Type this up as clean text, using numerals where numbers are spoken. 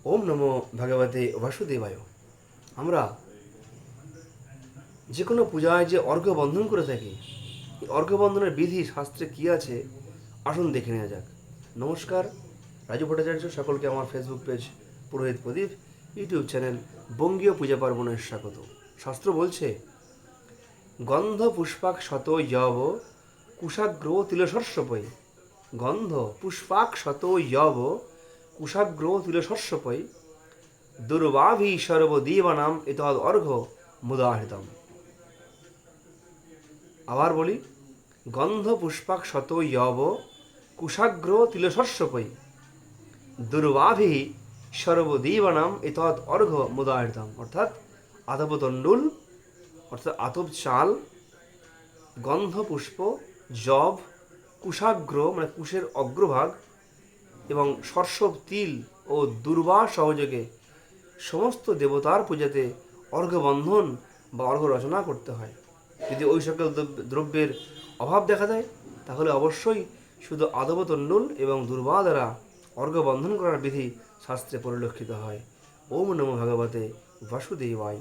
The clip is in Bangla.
ওম নমো ভগবতে বাসুদেবায়। আমরা যে কোনো পূজায় যে অর্ঘ্য বন্ধন করে থাকি, এই অর্ঘ্য বন্ধনের বিধি শাস্ত্রে কী আছে আসুন দেখে নেওয়া যাক। নমস্কার, রাজু ভট্টাচার্য। সকলকে আমার ফেসবুক পেজ পুরোহিত প্রদীপ, ইউটিউব চ্যানেল বঙ্গীয় পূজা পার্বণের স্বাগত। শাস্ত্র বলছে, গন্ধ পুষ্পাক শত যব কুশাগ্র তিলশস্যপৈ। গন্ধ পুষ্পাক শত যব কুশাগ্র তিলশস্যপৈ দুর্বাভি সর্বদেবানাম এতদ অর্ঘ্য মুদাহৃতম। আবার বলি, গন্ধ পুষ্পাক শত যব কুশাগ্র তিলশস্যপৈ দুর্বাভি সর্বদেবানাম এতদ অর্ঘ্য মুদাহৃতম। অর্থাৎ আতপ তণ্ডুল, অর্থাৎ আতপ চাল, গন্ধ পুষ্প, জব, কুশাগ্র মানে কুশের অগ্রভাগ এবং সর্ষব তিল ও দুর্বা সহযোগে সমস্ত দেবতার পূজাতে অর্ঘ্যবন্ধন বা অর্ঘ্য রচনা করতে হয়। যদি ওই সকল দ্রব্যের অভাব দেখা দেয়, তাহলে অবশ্যই শুধু আদবতণ্ডুল এবং দুর্বা দ্বারা অর্ঘ্যবন্ধন করার বিধি শাস্ত্রে পরিলক্ষিত হয়। ওম নমো ভগবতে বাসুদেবায়।